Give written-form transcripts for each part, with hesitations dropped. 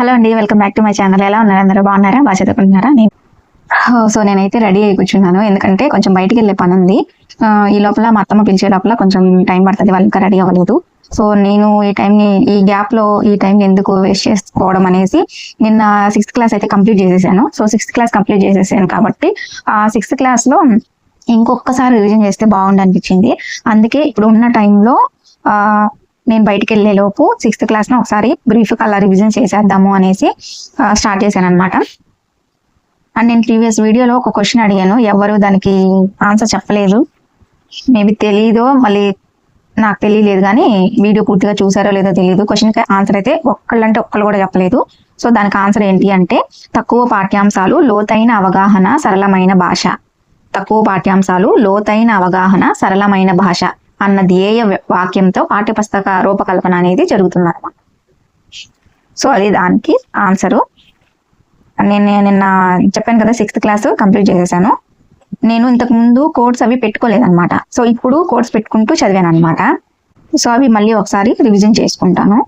Hello అండి, welcome back to my channel. ఎలా ఉన్నారు? అందరూ బాగున్నారా? బాగా చదువుకుంటున్నారా? సో నేనైతే రెడీ అయ్యి కూర్చున్నాను, ఎందుకంటే కొంచెం బయటికి వెళ్ళే పని ఉంది. ఈ లోపల మా అత్తమ్మ పిలిచే లోపల కొంచెం టైం పడుతుంది, వాళ్ళు ఇంకా రెడీ అవ్వలేదు. సో నేను ఈ గ్యాప్ లో ఈ టైం ఎందుకు వేస్ట్ చేసుకోవడం అనేసి నిన్న 6th క్లాస్ అయితే కంప్లీట్ చేసేసాను. సో 6th క్లాస్ కంప్లీట్ చేసేసాను కాబట్టి 6th క్లాస్ లో ఇంకొకసారి రివిజన్ చేస్తే బాగుండు అనిపించింది. అందుకే ఇప్పుడు ఉన్న టైంలో నేను బయటికి వెళ్ళే లోపు 6th క్లాస్ ను ఒకసారి బ్రీఫ్ అలా రివిజన్ చేసేద్దాము అనేసి స్టార్ట్ చేశాను అనమాట. అండ్ నేను ప్రీవియస్ వీడియోలో ఒక క్వశ్చన్ అడిగాను, ఎవరు దానికి ఆన్సర్ చెప్పలేదు. మేబీ తెలీదో మళ్ళీ నాకు తెలియలేదు, కానీ వీడియో పూర్తిగా చూసారో లేదో తెలియదు. క్వశ్చన్కి ఆన్సర్ అయితే ఒక్కళ్ళు కూడా చెప్పలేదు. సో దానికి ఆన్సర్ ఏంటి అంటే, తక్కువ పాఠ్యాంశాలు లోతైన అవగాహన సరళమైన భాష. తక్కువ పాఠ్యాంశాలు లోతైన అవగాహన సరళమైన భాష అన్న ధ్యేయ వాక్యంతో పాఠ్యపుస్తక రూపకల్పన అనేది జరుగుతుందన్నమాట. సో అది దానికి ఆన్సరు. నేను నిన్న చెప్పాను కదా 6th క్లాస్ కంప్లీట్ చేసేసాను. నేను ఇంతకు ముందు కోడ్స్ అవి పెట్టుకోలేదన్నమాట. సో ఇప్పుడు కోడ్స్ పెట్టుకుంటూ చదివాను అనమాట. సో అవి మళ్ళీ ఒకసారి రివిజన్ చేసుకుంటాను.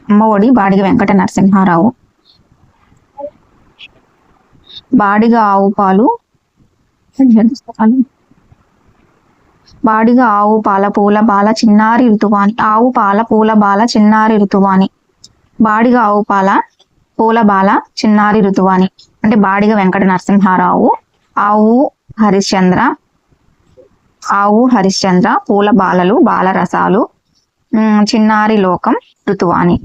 అమ్మఒడి బాడిగ వెంకట నరసింహారావు. బాడిగ ఆవు పాలు, బాడిగ ఆవు పాల పూల బాల చిన్నారి ఋతువాని. ఆవు పాల పూల బాల చిన్నారి ఋతువాని. బాడిగ ఆవు పాల పూల బాల చిన్నారి ఋతువాని అంటే బాడిగ వెంకట నరసింహారావు, ఆవు హరిశ్చంద్ర, పూల బాలలు బాలరసాలు, చిన్నారి లోకం ఋతువాని.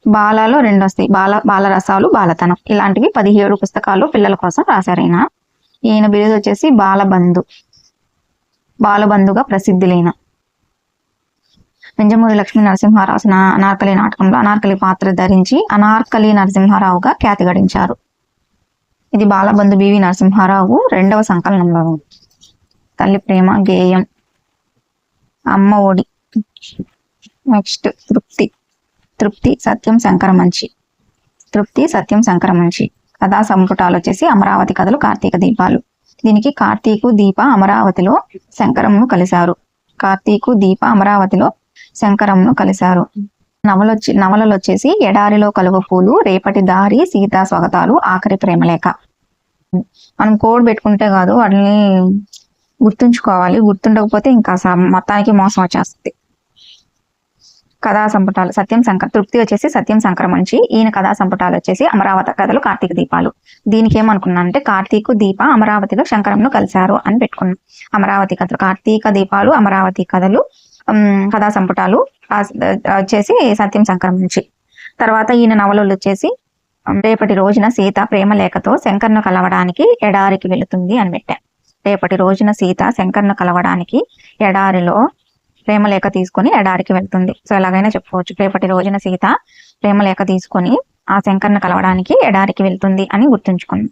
బాలలో 2 వస్తాయి, బాలరసాలు బాలతనం. ఇలాంటివి 17 పుస్తకాలు పిల్లల కోసం రాశారు ఈయన బిరుదు వచ్చేసి బాలబంధుగా ప్రసిద్ధి లేన. వెంజమూరి లక్ష్మీ నరసింహారావు అనార్కలి నాటకంలో అనార్కలి పాత్ర ధరించి అనార్కలి నరసింహారావుగా ఖ్యాతి గడించారు. ఇది బాలబంధు బివి నరసింహారావు 2వ సంకలనంలో. తల్లి ప్రేమ గేయం, అమ్మ ఒడి. నెక్స్ట్ తృప్తి సత్యం శంకరమంచి. కథా సంపుటాలు వచ్చేసి అమరావతి కథలు, కార్తీక దీపాలు. దీనికి కార్తీకు దీప అమరావతిలో శంకరంను కలిశారు. నవలలు వచ్చేసి ఎడారిలో కలువ పూలు, రేపటి దారి, సీతా స్వాగతాలు, ఆఖరి ప్రేమలేఖ. మనం కోడ్ పెట్టుకుంటే కాదు, వాటిని గుర్తుంచుకోవాలి. గుర్తుండకపోతే ఇంకా మొత్తానికి మోసం వచ్చేస్తుంది. కథా సంపుటాలు తృప్తి వచ్చేసి సత్యం శంకరమంచి. ఈయన కథా సంపుటాలు వచ్చేసి అమరావతి కథలు, కార్తీక దీపాలు. దీనికి ఏమనుకున్నా అంటే కార్తీకు దీప అమరావతిలో శంకరంను కలిశారు అని పెట్టుకున్నాం. అమరావతి కథలు, కార్తీక దీపాలు, అమరావతి కథలు, కథా సంపుటాలు వచ్చేసి సత్యం శంకరమంచి. తర్వాత ఈయన నవలలు వచ్చేసి రేపటి రోజున సీత ప్రేమ లేఖతో శంకర్ను కలవడానికి ఎడారికి వెళుతుంది అని పెట్టా. రేపటి రోజున సీత శంకర్ను కలవడానికి ఎడారిలో ప్రేమలేఖ తీసుకొని ఎడారికి వెళ్తుంది. సో ఎలాగైనా చెప్పుకోవచ్చు, రేపటి రోజున సీత ప్రేమలేఖ తీసుకొని ఆ శంకర్ను కలవడానికి ఎడారికి వెళ్తుంది అని గుర్తుంచుకుంది.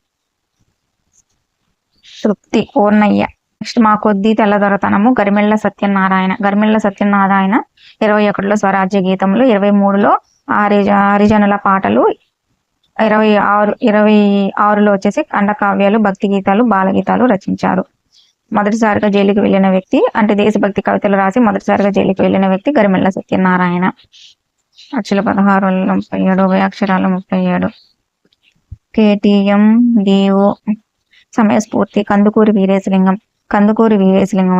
తృప్తి పూర్ణయ్య. నెక్స్ట్ మా కొద్ది తెల్లదొరతనము, గరిమెళ్ళ సత్యనారాయణ. 21లో స్వరాజ్య గీతములు, 23లో హరిజనుల పాటలు, 26లో వచ్చేసి ఖండకావ్యాలు, భక్తి గీతాలు, బాలగీతాలు రచించారు. మొదటిసారిగా జైలుకి వెళ్ళిన వ్యక్తి అంటే దేశభక్తి కవితలు రాసి మొదటిసారిగా జైలుకి వెళ్ళిన వ్యక్తి గరిమెళ్ళ సత్యనారాయణ. అక్షరాలు 16, 37, ఉభయాక్షరాలు 37. KTM DO. సమయస్ఫూర్తి కందుకూరి వీరేశలింగం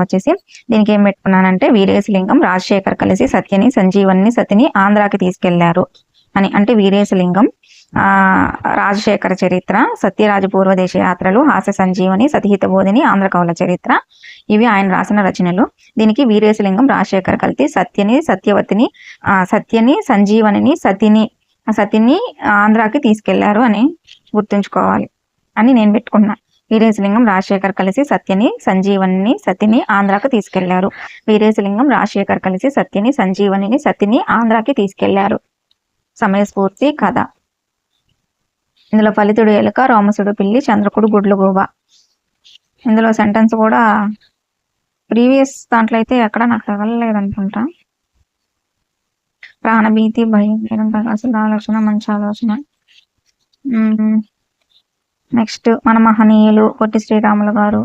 వచ్చేసి దీనికి ఏం పెట్టుకున్నానంటే, వీరేశలింగం రాజశేఖర్ కలిసి సతిని ఆంధ్రాకి తీసుకెళ్లారు అని. అంటే వీరేశలింగం రాజశేఖర చరిత్ర, సత్యరాజ పూర్వదేశ యాత్రలు, హాస్య సంజీవని, సతిహిత బోధిని, ఆంధ్ర కవుల చరిత్ర, ఇవి ఆయన రాసిన రచనలు. దీనికి వీరేశలింగం రాజశేఖర్ కలిసి సత్యని సంజీవనిని సతిని ఆంధ్రాకి తీసుకెళ్లారు అని గుర్తుంచుకోవాలి అని నేను పెట్టుకున్నా. వీరేశలింగం రాజశేఖర్ కలిసి సత్యని సంజీవనిని సతిని ఆంధ్రాకి తీసుకెళ్లారు. వీరేశలింగం రాజశేఖర్ కలిసి సత్యని సంజీవనిని సతిని ఆంధ్రాకి తీసుకెళ్లారు. సమయస్ఫూర్తి కథ. ఇందులో ఫలితుడు ఎలుక, రోమసుడు పిల్లి, చంద్రకుడు గుడ్లుగూబ. ఇందులో సెంటెన్స్ కూడా ప్రీవియస్ దాంట్లో అయితే ఎక్కడ నాకు తగలలేదనుకుంటా. ప్రాణభీతి, భయం, ఆలోచన, మంచి ఆలోచన. నెక్స్ట్ మన మహనీయులు పొట్టి శ్రీరాములు గారు,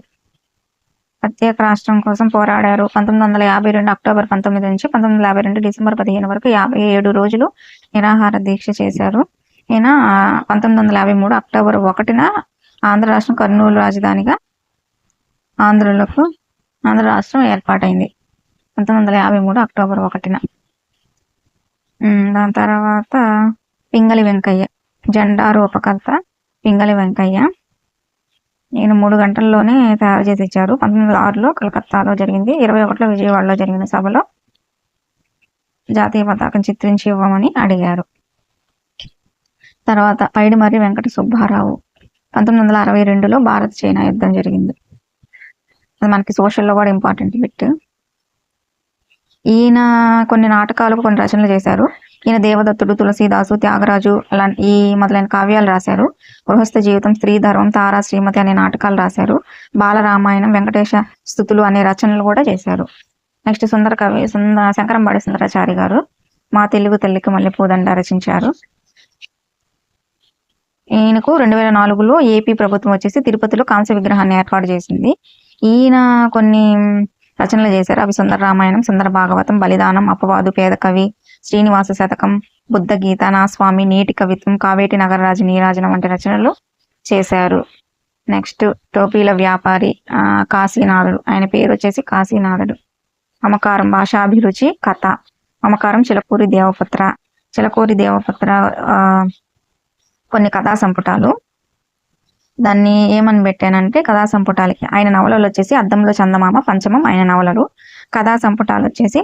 ప్రత్యేక రాష్ట్రం కోసం పోరాడారు. 1952 అక్టోబర్ 19 నుంచి 1952 డిసెంబర్ 15 వరకు 57 రోజులు నిరాహార దీక్ష చేశారు. ఈయన 1953 అక్టోబర్ 1న ఆంధ్ర రాష్ట్రం కర్నూలు రాజధానిగా ఆంధ్ర రాష్ట్రం ఏర్పాటైంది 1953 అక్టోబర్ 1న. దాని తర్వాత పింగళి వెంకయ్య, జెండా రూపకర్త పింగళి వెంకయ్య. ఈయన 3 గంటల్లోనే తయారు చేసి ఇచ్చారు. 1906లో కలకత్తాలో జరిగింది, 21లో విజయవాడలో జరిగిన సభలో జాతీయ పతాకం చిత్రించి ఇవ్వమని అడిగారు. తర్వాత పైడిమర్రి వెంకట సుబ్బారావు, 1962లో భారత్ చైనా యుద్ధం జరిగింది. అది మనకి సోషల్లో కూడా ఇంపార్టెంట్ బిట్. ఈయన కొన్ని నాటకాలకు కొన్ని రచనలు చేశారు. ఈయన దేవదత్తుడు, తులసీదాసు, త్యాగరాజు ఈ మొదలైన కావ్యాలు రాశారు. గృహస్థ జీవితం, స్త్రీ ధర్మం, తారా, శ్రీమతి అనే నాటకాలు రాశారు. బాలరామాయణం, వెంకటేశ స్థుతులు అనే రచనలు కూడా చేశారు. నెక్స్ట్ సుందర కవి శంకరంబాడి సుందరాచారి గారు మా తెలుగు తల్లికి మల్లెపూదండ రచించారు. ఈయనకు 2004లో ఏపీ ప్రభుత్వం వచ్చేసి తిరుపతిలో కాంస్య విగ్రహాన్ని ఏర్పాటు చేసింది. ఈయన కొన్ని రచనలు చేశారు. అవి సుందర రామాయణం, సుందర భాగవతం, బలిదానం, అపవాదు, పేద కవి, శ్రీనివాస శతకం, బుద్ధ గీత, నా స్వామి, నీటి కవిత్వం, కావేటి నగరరాజు నీరాజనం వంటి రచనలు చేశారు. నెక్స్ట్ టోపీల వ్యాపారి కాశీనాథుడు, ఆయన పేరు వచ్చేసి కాశీనాథుడు. మమకారం, భాషాభిరుచి, కథ. మమకారం చిలకూరి దేవపుత్ర కొన్ని కథా సంపుటాలు. దాన్ని ఏమని పెట్టానంటే కథా సంపుటాలకి. ఆయన నవలలు వచ్చేసి అద్దంలో చందమామ, పంచమం ఆయన నవలలు. కథా సంపుటాలు వచ్చేసి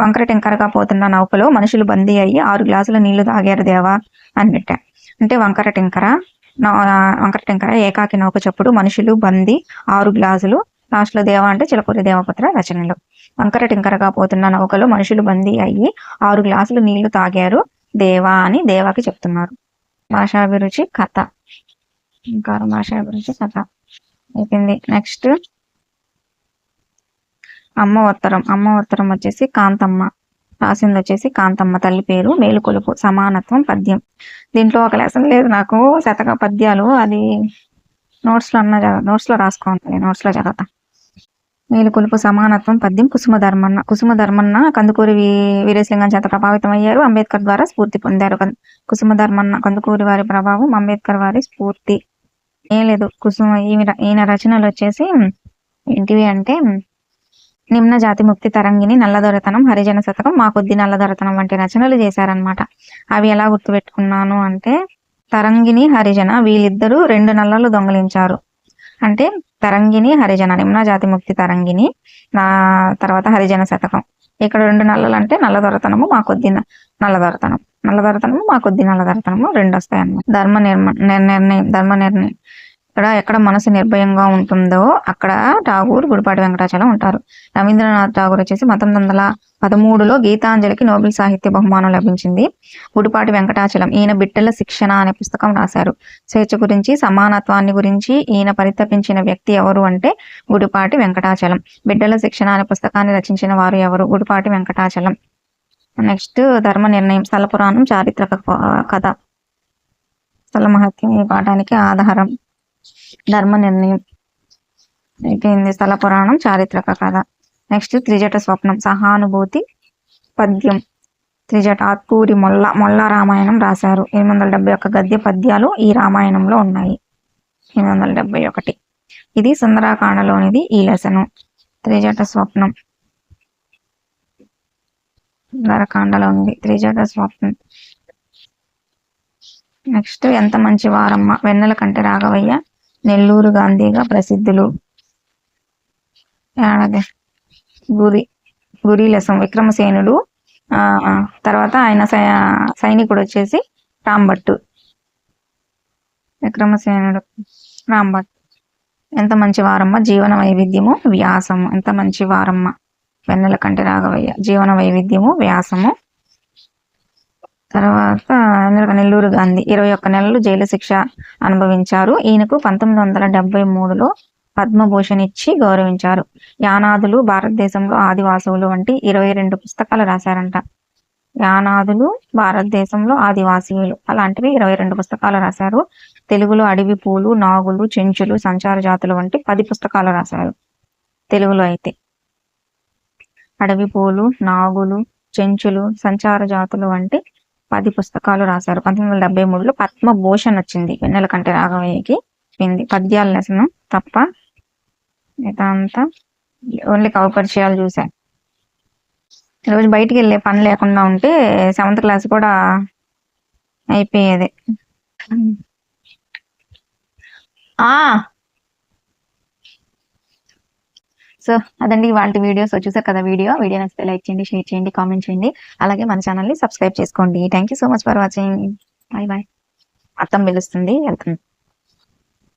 వంకరటింకరగా పోతున్న నౌకలో మనుషులు బందీ అయ్యి 6 గ్లాసుల నీళ్లు తాగారు దేవా అని పెట్టా. అంటే వంకరటింకర ఏకాకి నౌక చప్పుడు, మనుషులు బందీ, 6 గ్లాసులు, లాస్ట్లో దేవా అంటే చిలకూరి దేవపుత్ర రచనలు. వంకరటింకరగా పోతున్న నౌకలో మనుషులు బందీ అయ్యి 6 గ్లాసులు నీళ్లు తాగారు దేవా అని దేవాకి చెప్తున్నారు. భాషాభిరుచి, కథ. ఇంకా భాషాభిరుచి, కథ అయిపోయింది. నెక్స్ట్ అమ్మ ఉత్తరం వచ్చేసి కాంతమ్మ రాసింది వచ్చేసి కాంతమ్మ. తల్లి పేరు మేలుకొలుపు, సమానత్వం పద్యం. దీంట్లో ఒక లెసన్ లేదు నాకు, శతక పద్యాలు. అది నోట్స్లో రాసుకోవాలి, నోట్స్లో చదవతా. మేలుకొలుపు, సమానత్వం పద్యం. కుసుమ ధర్మన్న కందుకూరి వీరేశలింగం చేత ప్రభావితం అయ్యారు. అంబేద్కర్ ద్వారా స్ఫూర్తి పొందారు. కుసుమ ధర్మన్న కందుకూరి వారి ప్రభావం, అంబేద్కర్ వారి స్ఫూర్తి. ఏం లేదు, ఈయన రచనలు వచ్చేసి ఏంటివి అంటే నిమ్న జాతి ముక్తి తరంగిణి, నల్లదొరతనం, హరిజన శతకం, మా కొద్ది నల్లదొరతనం వంటి రచనలు చేశారనమాట. అవి ఎలా గుర్తుపెట్టుకున్నాను అంటే తరంగిణి, హరిజన వీళ్ళిద్దరూ 2 నల్లలు దొంగలించారు. అంటే తరంగిణి, హరిజన, నిమ్న జాతి ముక్తి తరంగిణి, తర్వాత హరిజన శతకం. ఇక్కడ 2 నల్లలు అంటే నల్లదొరతనము, మా కొద్ది నల్లదొరతనము, మా కొద్ది నల్లదొరతనము 2 వస్తాయి అన్నమాట. ధర్మ నిర్ణయం. ఎక్కడ మనసు నిర్భయంగా ఉంటుందో అక్కడ ఠాగూర్, గుడిపాటి వెంకటాచలం ఉంటారు. రవీంద్రనాథ్ ఠాగూర్ వచ్చేసి 1913లో గీతాంజలికి నోబెల్ సాహిత్య బహుమానం లభించింది. గుడిపాటి వెంకటాచలం ఈయన బిడ్డల శిక్షణ అనే పుస్తకం రాశారు. స్వేచ్ఛ గురించి, సమానత్వాన్ని గురించి ఈయన పరితపించిన వ్యక్తి ఎవరు అంటే గుడిపాటి వెంకటాచలం. బిడ్డల శిక్షణ అనే పుస్తకాన్ని రచించిన వారు ఎవరు? గుడిపాటి వెంకటాచలం. నెక్స్ట్ ధర్మ నిర్ణయం. స్థల పురాణం చారిత్రక కథ. స్థల మహత్యం ఈ పాఠానికి ఆధారం. ధర్మ నిర్ణయం అయిపోయింది. స్థల పురాణం చారిత్రక కథ. నెక్స్ట్ త్రిజట స్వప్నం, సహానుభూతి పద్యం. త్రిజట ఆత్కూరి మొల్ల రామాయణం రాశారు. 871 గద్య పద్యాలు ఈ రామాయణంలో ఉన్నాయి. 871. ఇది సుందరాకాండలోనిది ఈ లెసను. త్రిజట స్వప్నం సుందరకాండలోనిది త్రిజట స్వప్నం. నెక్స్ట్ ఎంత మంచి వారమ్మ, వెన్నెల కంటి రాఘవయ్య, నెల్లూరు గాంధీగా ప్రసిద్ధులు. గురి లెసం, విక్రమసేనుడు. తర్వాత ఆయన సైనికుడు వచ్చేసి రాంభట్టు. విక్రమసేనుడు, రాంభట్టు. ఎంత మంచి వారమ్మ, జీవన వైవిధ్యము, వ్యాసము. ఎంత మంచి వారమ్మ, వెన్నెల కంటి రాఘవయ్య, జీవన వైవిధ్యము, వ్యాసము. తర్వాత నెల్లూరు గాంధీ 21 నెలలు జైలు శిక్ష అనుభవించారు. ఈయనకు 1973లో పద్మభూషణ్ ఇచ్చి గౌరవించారు. యానాదులు, భారతదేశంలో ఆదివాసులు వంటి 22 పుస్తకాలు రాశారంట. యానాదులు, భారతదేశంలో ఆదివాసీయులు అలాంటివి 22 పుస్తకాలు రాశారు. తెలుగులో అడవి పూలు, నాగులు, చెంచులు, సంచార జాతులు వంటి 10 పుస్తకాలు రాశారు. తెలుగులో అయితే. అడవి పూలు, నాగులు, చెంచులు, సంచార జాతులు వంటి 10 పుస్తకాలు రాశారు. 1973లో పద్మభూషణ్ వచ్చింది వెన్నెలకంటి రాఘవయ్యకి. పద్యాల లెసను తప్ప ఇదంతా ఓన్లీ కవి పరిచయాలు చూసా. ఈరోజు బయటికి వెళ్ళే పని లేకుండా ఉంటే 7th క్లాస్ కూడా అయిపోయేది. సో అదండి వాళ్ళ వీడియోస్. చూసారు కదా వీడియో నచ్చితే లైక్ చేయండి, షేర్ చేయండి, కామెంట్ చేయండి. అలాగే మన ఛానల్ని సబ్స్క్రైబ్ చేసుకోండి. Thank you so much for watching. Bye bye. అర్థం పిలుస్తుంది, వెళ్తుంది.